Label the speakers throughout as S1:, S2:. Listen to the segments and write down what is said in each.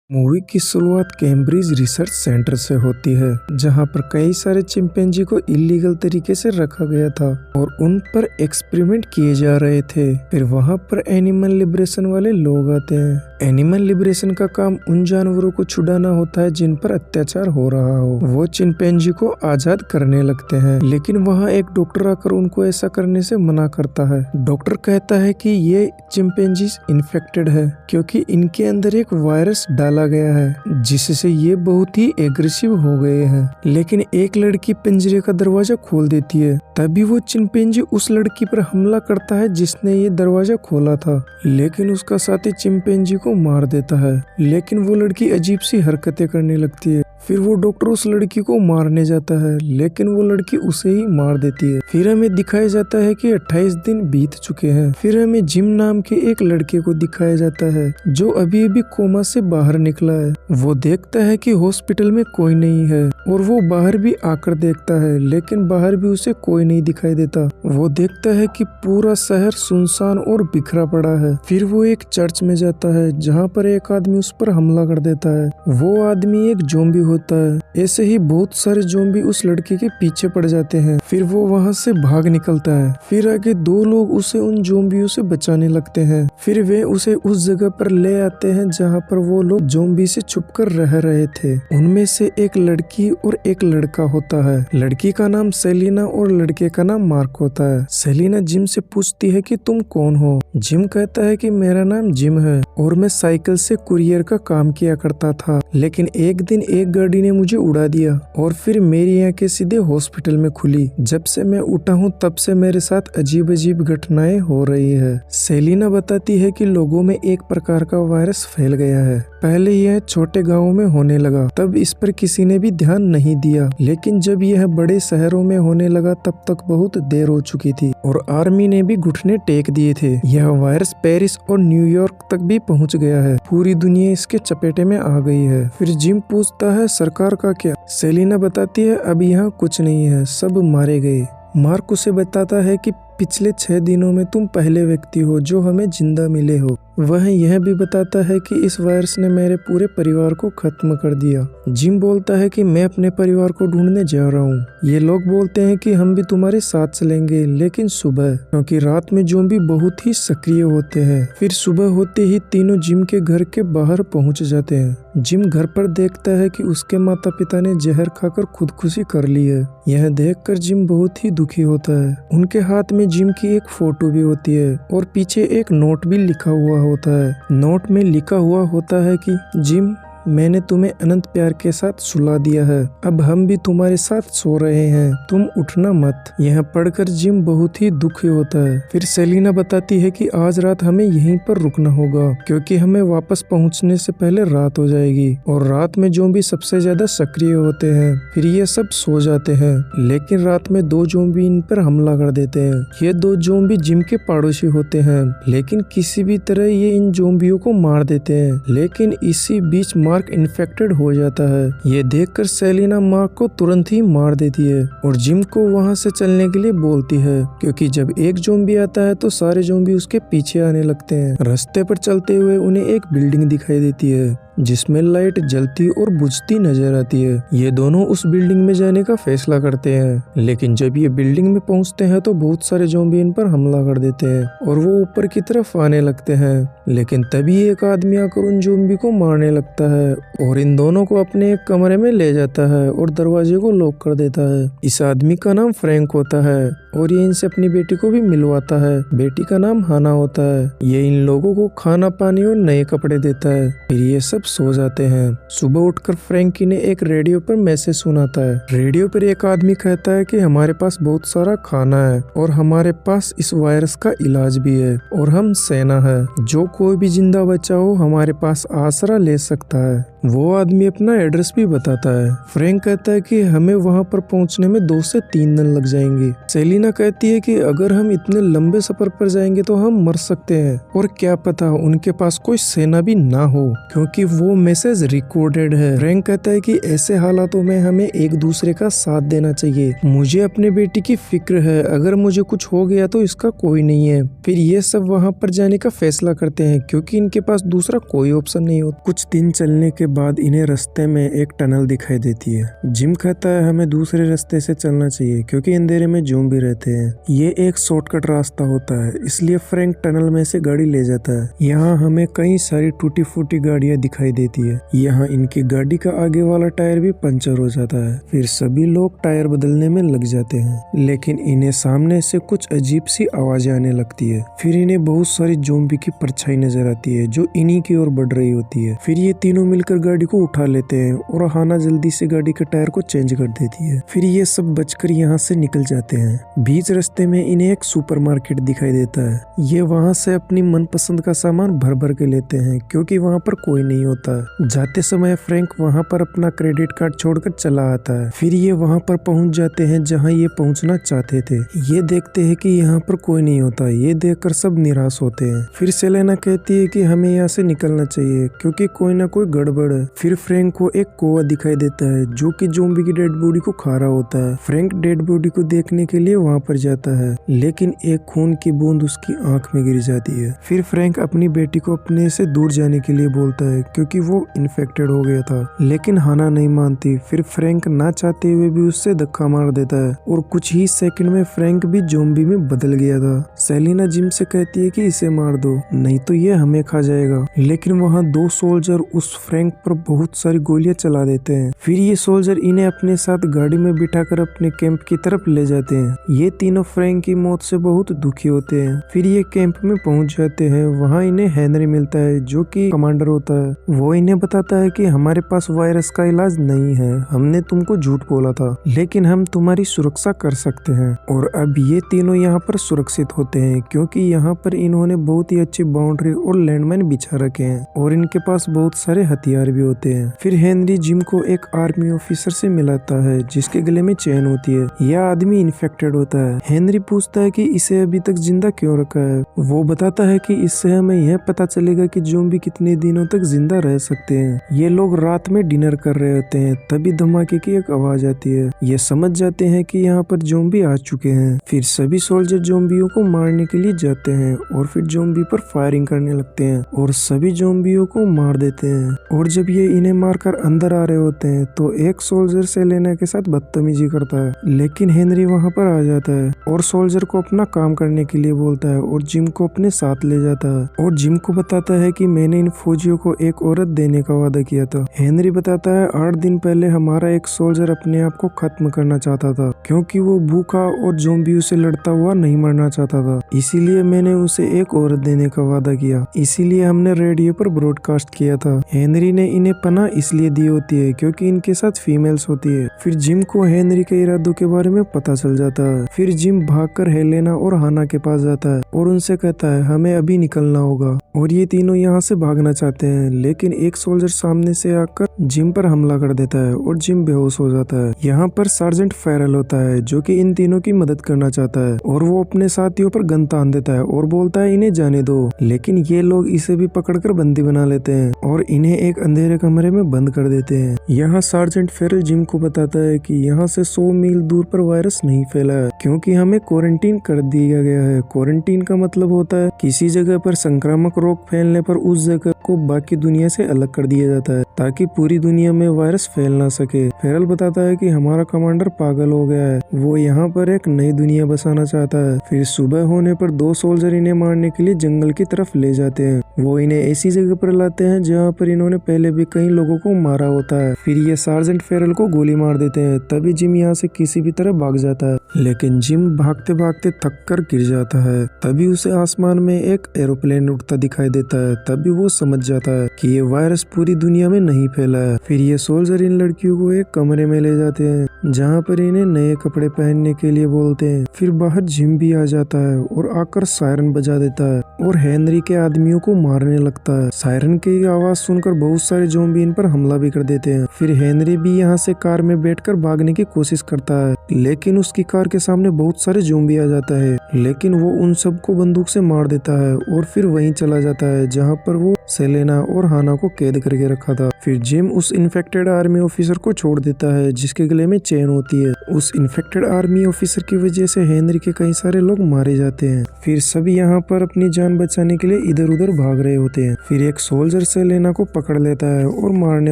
S1: Movie की शुरुआत Cambridge research centre से होती है, जहां पर कई सारे चिंपैंजी को इलीगल तरीके से रखा गया था और उन पर एक्सपेरिमेंट किए जा रहे थे। फिर वहां पर एनिमल लिबरेशन वाले लोग आते हैं। एनिमल लिबरेशन का काम उन जानवरों को छुड़ाना होता है जिन पर अत्याचार हो रहा हो। वो चिंपैंजी को आजाद करने लगते हैं, लेकिन वहाँ एक डॉक्टर आकर उनको ऐसा करने से मना करता है। डॉक्टर कहता है कि ये चिंपैंजी इन्फेक्टेड है क्योंकि इनके अंदर एक वायरस डाला गया है जिससे ये बहुत ही एग्रेसिव हो गए हैं। लेकिन एक लड़की पिंजरे का दरवाजा खोल देती है, तभी वो चिंपैंजी उस लड़की पर हमला करता है जिसने ये दरवाजा खोला था, लेकिन उसका साथी चिंपैंजी को मार देता है। लेकिन वो लड़की अजीब सी हरकतें करने लगती है। फिर वो डॉक्टर उस लड़की को मारने जाता है, लेकिन वो लड़की उसे ही मार देती है। फिर हमें दिखाया जाता है कि 28 दिन बीत चुके हैं। फिर हमें जिम नाम के एक लड़के को दिखाया जाता है जो अभी अभी कोमा से बाहर निकला है। वो देखता है कि हॉस्पिटल में कोई नहीं है और वो बाहर भी आकर देखता है, लेकिन बाहर भी उसे कोई नहीं दिखाई देता। वो देखता है कि पूरा शहर सुनसान और बिखरा पड़ा है। फिर वो एक चर्च में जाता है जहाँ पर एक आदमी उस पर हमला कर देता है। वो आदमी एक ज़ॉम्बी होता है। ऐसे ही बहुत सारे ज़ॉम्बी उस लड़के के पीछे पड़ जाते हैं। फिर वो वहाँ से भाग निकलता है। फिर आगे दो लोग उसे उन ज़ॉम्बियों से बचाने लगते हैं। फिर वे उसे उस जगह पर ले आते हैं जहाँ पर वो लोग ज़ॉम्बी से छुपकर रह रहे थे। उनमें से एक लड़की और एक लड़का होता है। लड़की का नाम सेलिना और लड़के का नाम मार्क होता है। सेलिना जिम से पूछती है कि तुम कौन हो। जिम कहता है कि मेरा नाम जिम है और मैं साइकिल से कुरियर का काम किया करता था, लेकिन एक दिन एक गाड़ी ने मुझे उड़ा दिया और फिर मेरी आंखें सीधे हॉस्पिटल में खुली। जब से मैं उठा हूँ तब से मेरे साथ अजीब अजीब घटनाएं हो रही है। सेलिना बताती है कि लोगों में एक प्रकार का वायरस फैल गया है। पहले यह छोटे गांवों में होने लगा, तब इस पर किसी ने भी ध्यान नहीं दिया, लेकिन जब यह बड़े शहरों में होने लगा तब तक बहुत देर हो चुकी थी और आर्मी ने भी घुटने टेक दिए थे। यह वायरस पेरिस और न्यूयॉर्क तक भी पहुंच गया है। पूरी दुनिया इसके चपेटे में आ गई है। फिर जिम पूछता है सरकार का क्या। सेलिना बताती है अब यहाँ कुछ नहीं है, सब मारे गए। मार्क उसे बताता है कि पिछले 6 दिनों में तुम पहले व्यक्ति हो जो हमें जिंदा मिले हो। वह यह भी बताता है कि इस वायरस ने मेरे पूरे परिवार को खत्म कर दिया। जिम बोलता है कि मैं अपने परिवार को ढूंढने जा रहा हूँ। ये लोग बोलते हैं कि हम भी तुम्हारे साथ चलेंगे, लेकिन सुबह, क्योंकि रात में ज़ॉम्बी बहुत ही सक्रिय होते हैं। फिर सुबह होते ही तीनों जिम के घर के बाहर पहुँच जाते हैं। जिम घर पर देखता है कि उसके माता पिता ने जहर खाकर खुदकुशी कर ली है। यह देखकर जिम बहुत ही दुखी होता है। उनके हाथ में जिम की एक फोटो भी होती है और पीछे एक नोट भी लिखा हुआ होता है। नोट में लिखा हुआ होता है कि जिम, मैंने तुम्हें अनंत प्यार के साथ सुला दिया है, अब हम भी तुम्हारे साथ सो रहे हैं, तुम उठना मत। यह पढ़कर जिम बहुत ही दुखी होता है। फिर सेलिना बताती है कि आज रात हमें यहीं पर रुकना होगा क्योंकि हमें वापस पहुंचने से पहले रात हो जाएगी और रात में ज़ॉम्बी सबसे ज्यादा सक्रिय होते हैं। फिर ये सब सो जाते हैं, लेकिन रात में 2 ज़ॉम्बी इन पर हमला कर देते हैं। ये 2 ज़ॉम्बी जिम के पड़ोसी होते हैं, लेकिन किसी भी तरह ये इन ज़ॉम्बियों को मार देते हैं। लेकिन इसी बीच मार्क इन्फेक्टेड हो जाता है। ये देखकर सेलिना मार्क को तुरंत ही मार देती है और जिम को वहां से चलने के लिए बोलती है, क्योंकि जब एक ज़ॉम्बी आता है तो सारे ज़ॉम्बी उसके पीछे आने लगते हैं। रास्ते पर चलते हुए उन्हें एक बिल्डिंग दिखाई देती है जिसमें लाइट जलती और बुझती नजर आती है। ये दोनों उस बिल्डिंग में जाने का फैसला करते हैं, लेकिन जब ये बिल्डिंग में पहुंचते हैं तो बहुत सारे ज़ॉम्बी इन पर हमला कर देते हैं और वो ऊपर की तरफ आने लगते हैं। लेकिन तभी एक आदमी आकर उन ज़ॉम्बी को मारने लगता है और इन दोनों को अपने एक कमरे में ले जाता है और दरवाजे को लॉक कर देता है। इस आदमी का नाम फ्रैंक होता है और ये इनसे अपनी बेटी को भी मिलवाता है। बेटी का नाम हाना होता है। ये इन लोगों को खाना पानी और नए कपड़े देता है। फिर ये सब सो जाते हैं। सुबह उठकर फ्रैंकी ने एक रेडियो पर मैसेज सुनाता है। रेडियो पर एक आदमी कहता है कि हमारे पास बहुत सारा खाना है और हमारे पास इस वायरस का इलाज भी है और हम सेना है, जो कोई भी जिंदा बचा हो हमारे पास आसरा ले सकता है। वो आदमी अपना एड्रेस भी बताता है। फ्रैंक कहता है कि हमें वहाँ पर पहुँचने में 2 से 3 दिन लग जाएंगे। सेलिना कहती है कि अगर हम इतने लंबे सफर पर जाएंगे तो हम मर सकते हैं और क्या पता उनके पास कोई सेना भी ना हो, क्योंकि वो मैसेज रिकॉर्डेड है। फ्रैंक कहता है कि ऐसे हालातों में हमें एक दूसरे का साथ देना चाहिए। मुझे अपने बेटी की फिक्र है, अगर मुझे कुछ हो गया तो इसका कोई नहीं है। फिर ये सब वहाँ पर जाने का फैसला करते हैं क्योंकि इनके पास दूसरा कोई ऑप्शन नहीं होता। कुछ दिन चलने के बाद इन्हें रास्ते में एक टनल दिखाई देती है। जिम कहता है हमें दूसरे रास्ते से चलना चाहिए क्योंकि अंधेरे में ज़ॉम्बी रहते हैं। ये एक शॉर्टकट रास्ता होता है, इसलिए फ्रैंक टनल में से गाड़ी ले जाता है। यहाँ हमें कई सारी टूटी फूटी गाड़ियाँ दिखाई देती है। यहाँ इनकी गाड़ी का आगे वाला टायर भी पंचर हो जाता है। फिर सभी लोग टायर बदलने में लग जाते हैं, लेकिन इन्हें सामने से कुछ अजीब सी आवाजें आने लगती है। फिर इन्हें बहुत सारी ज़ॉम्बी की परछाई नजर आती है जो इन्हीं की ओर बढ़ रही होती है। फिर ये तीनों मिलकर गाड़ी को उठा लेते हैं और हाना जल्दी से गाड़ी के टायर को चेंज कर देती है। फिर ये सब बचकर यहाँ से निकल जाते हैं। बीच रास्ते में इन्हें एक सुपरमार्केट दिखाई देता है। ये वहाँ से अपनी मनपसंद का सामान भर भर के लेते हैं क्योंकि वहाँ पर कोई नहीं होता। जाते समय फ्रैंक वहाँ पर अपना क्रेडिट कार्ड छोड़कर चला आता है। फिर ये वहाँ पर पहुँच जाते हैं जहाँ ये पहुँचना चाहते थे। ये देखते हैं कि यहाँ पर कोई नहीं होता। ये देखकर सब निराश होते हैं। फिर सेलेना कहती है कि हमें यहाँ से निकलना चाहिए क्योंकि कोई ना कोई गड़बड़ है। फिर फ्रैंक को एक कौवा दिखाई देता है जो कि ज़ॉम्बी की डेड बॉडी को खा रहा होता है। फ्रैंक डेड बॉडी को देखने के लिए वहाँ पर जाता है, लेकिन एक खून की बूंद उसकी आंख में गिर जाती है। फिर फ्रैंक अपनी बेटी को अपने से दूर जाने के लिए बोलता है क्योंकि वो इन्फेक्टेड हो गया था, लेकिन हाना नहीं मानती। फिर फ्रैंक ना चाहते हुए भी उससे धक्का मार देता है और कुछ ही सेकंड में फ्रैंक भी ज़ॉम्बी में बदल गया था। सेलिना जिम से कहती है कि इसे मार दो, नहीं तो ये हमें खा जाएगा, लेकिन वहाँ दो सोल्जर उस फ्रैंक पर बहुत सारी गोलियां चला देते हैं। फिर ये सोल्जर इन्हें अपने साथ गाड़ी में बिठाकर अपने कैंप की तरफ ले जाते हैं। ये तीनों फ्रैंक की मौत से बहुत दुखी होते हैं। फिर ये कैंप में पहुंच जाते हैं। वहाँ इन्हें हेनरी मिलता है जो कि कमांडर होता है। वो इन्हें बताता है कि हमारे पास वायरस का इलाज नहीं है, हमने तुमको झूठ बोला था, लेकिन हम तुम्हारी सुरक्षा कर सकते हैं। और अब ये तीनों यहाँ पर सुरक्षित होते हैं क्योंकि यहाँ पर इन्होंने बहुत ही अच्छी बाउंड्री और लैंडमाइन बिछा रखे हैं और इनके पास बहुत सारे हथियार भी होते हैं। फिर हेनरी जिम को एक आर्मी ऑफिसर से मिलाता है जिसके गले में चेन होती है। यह आदमी इन्फेक्टेड होता है। हेनरी पूछता है कि इसे अभी तक जिंदा क्यों रखा है। वो बताता है कि इससे हमें यह पता चलेगा कि ज़ॉम्बी कितने दिनों तक जिंदा रह सकते हैं। ये लोग रात में डिनर कर रहे होते हैं, तभी धमाके की एक आवाज आती है। ये समझ जाते हैं कि यहाँ पर ज़ॉम्बी आ चुके हैं। फिर सभी सोल्जर ज़ॉम्बियों को मारने के लिए जाते हैं और फिर ज़ॉम्बी पर फायरिंग करने लगते हैं और सभी ज़ॉम्बियों को मार देते हैं। और जब ये इन्हें मारकर अंदर आ रहे होते हैं तो एक सोल्जर सेलेना के साथ बदतमीजी करता है, लेकिन हेनरी वहाँ पर आ जाता है और सोल्जर को अपना काम करने के लिए बोलता है और जिम को अपने साथ ले जाता है और जिम को बताता है कि मैंने इन फौजियों को एक औरत देने का वादा किया था। हेनरी बताता है 8 दिन पहले हमारा एक सोल्जर अपने आप को खत्म करना चाहता था क्योंकि वो भूखा और ज़ॉम्बियों से लड़ता हुआ नहीं मरना चाहता था, इसीलिए मैंने उसे एक औरत देने का वादा किया, इसीलिए हमने रेडियो पर ब्रॉडकास्ट किया था। हेनरी ने इन्हें पनाह इसलिए दी होती है क्योंकि इनके साथ फीमेल्स होती है। फिर जिम को हेनरी के इरादों के बारे में पता चल जाता है। फिर जिम भागकर हेलेना और हाना के पास जाता है और उनसे कहता है हमें अभी निकलना होगा। और ये तीनों यहाँ से भागना चाहते हैं, लेकिन एक सोल्जर सामने से आकर जिम पर हमला कर देता है और जिम बेहोश हो जाता है। यहाँ पर सार्जेंट फेरल होता है जो कि इन तीनों की मदद करना चाहता है और वो अपने साथियों पर गन तान देता है और बोलता है इन्हें जाने दो, लेकिन ये लोग इसे भी पकड़कर बंदी बना लेते हैं और इन्हें एक अंधेरे कमरे में बंद कर देते हैं। यहाँ सार्जेंट फेरल जिम को बताता है कि यहाँ से 100 मील दूर पर वायरस नहीं फैला है क्योंकि हमें क्वारंटीन कर दिया गया है। क्वारंटीन का मतलब होता है किसी जगह पर संक्रामक रोग फैलने पर उस जगह को बाकी दुनिया से अलग कर दिया जाता है ताकि पूरी दुनिया में वायरस फैल ना सके। फेरल बताता है कि हमारा कमांडर पागल हो गया है, वो यहाँ पर एक नई दुनिया बसाना चाहता है। फिर सुबह होने पर 2 सोल्जर इन्हें मारने के लिए जंगल की तरफ ले जाते हैं। वो इन्हें ऐसी जगह पर लाते हैं जहाँ पर इन्होंने पहले भी कई लोगों को मारा होता है। फिर ये सार्जेंट फेरल को गोली मार देते हैं। तभी जिम यहाँ से किसी भी तरह भाग जाता है, लेकिन जिम भागते भागते थक कर गिर जाता है। तभी उसे आसमान में एक एरोप्लेन उड़ता दिखाई देता है। तभी वो समझ जाता है कि ये वायरस पूरी दुनिया में नहीं फैला है। फिर ये सोल्जर इन लड़कियों को एक कमरे में ले जाते हैं जहाँ पर इन्हें नए कपड़े पहनने के लिए बोलते हैं। फिर बाहर जिम भी आ जाता है और आकर सायरन बजा देता है और हेनरी के आदमियों को मारने लगता है। सायरन की आवाज सुनकर बहुत सारे ज़ॉम्बी इन पर हमला भी कर देते हैं। फिर हेनरी भी यहाँ से कार में बैठकर भागने की कोशिश करता है, लेकिन उसकी कार के सामने बहुत सारे ज़ॉम्बी आ जाता है, लेकिन वो उन सबको बंदूक से मार देता है और फिर वहीं चला जाता है जहाँ पर वो सेलेना और हाना को कैद करके रखा था। फिर जिम उस इन्फेक्टेड आर्मी ऑफिसर को छोड़ देता है जिसके गले में चेन होती है। उस इन्फेक्टेड आर्मी ऑफिसर की वजह से हेनरी के कई सारे लोग मारे जाते हैं। फिर सभी यहाँ पर अपनी जान बचाने के लिए इधर उधर भाग रहे होते हैं। फिर एक सोल्जर सेलेना को पकड़ लेता है और मारने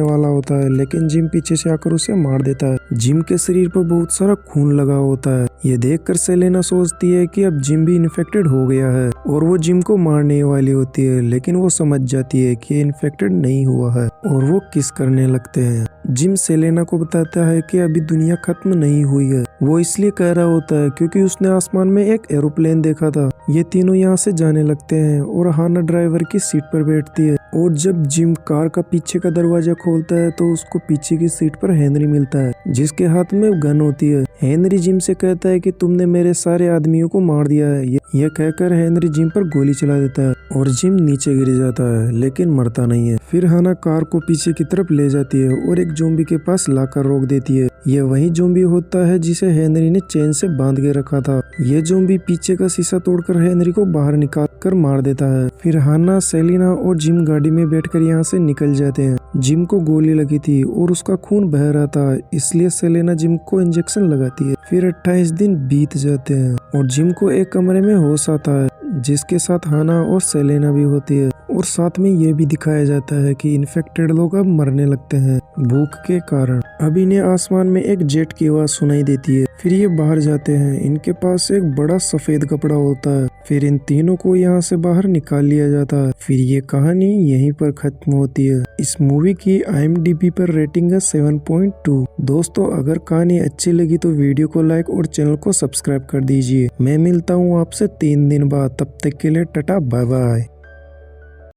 S1: वाला होता है, लेकिन जिम पीछे से आकर उसे मार देता है। जिम के शरीर पर बहुत सारा खून लगा होता है। ये देखकर सेलेना सोचती है कि अब जिम भी इन्फेक्टेड हो गया है और वो जिम को मारने वाली होती है, लेकिन वो समझ जाती है कि इन्फेक्टेड नहीं हुआ है और वो किस करने लगते हैं। जिम सेलेना को बताता है कि अभी दुनिया खत्म नहीं हुई है। वो इसलिए कह रहा होता है क्योंकि उसने आसमान में एक एरोप्लेन देखा था। ये तीनों यहाँ से जाने लगते हैं और हाना ड्राइवर की सीट पर बैठती है। और जब जिम कार का पीछे का दरवाजा खोलता है तो उसको पीछे की सीट पर हेनरी मिलता है जिसके हाथ में गन होती है। हेनरी जिम से कहता है कि तुमने मेरे सारे आदमियों को मार दिया है। यह कहकर हेनरी जिम पर गोली चला देता है और जिम नीचे गिर जाता है लेकिन मरता नहीं है। फिर हाना कार को पीछे की तरफ ले जाती है और एक ज़ॉम्बी के पास लाकर रोक देती है। यह वही ज़ॉम्बी होता है जिसे हेनरी ने चेन से बांध के रखा था। यह ज़ॉम्बी पीछे का शीशा तोड़कर हेनरी को बाहर निकाल कर मार देता है। फिर हाना, सेलिना और जिम गाड़ी में बैठकर यहाँ से निकल जाते हैं। जिम को गोली लगी थी और उसका खून बह रहा था, इसलिए सेलेना जिम को इंजेक्शन लगाती है। फिर 28 दिन बीत जाते हैं और जिम को एक कमरे में होश आता है जिसके साथ हाना और सेलेना भी होती है। और साथ में ये भी दिखाया जाता है कि इन्फेक्टेड लोग अब मरने लगते हैं भूख के कारण। अब इन्हें आसमान में एक जेट की आवाज सुनाई देती है। फिर ये बाहर जाते हैं। इनके पास एक बड़ा सफेद कपड़ा होता है। फिर इन तीनों को यहाँ से बाहर निकाल लिया जाता है। फिर ये कहानी यहीं पर खत्म होती है। इस मूवी की IMDb पर रेटिंग है 7.2। दोस्तों, अगर कहानी अच्छी लगी तो वीडियो को लाइक और चैनल को सब्सक्राइब कर दीजिए। मैं मिलता हूँ आपसे 3 दिन बाद। तब तक के लिए टाटा बाय बाय।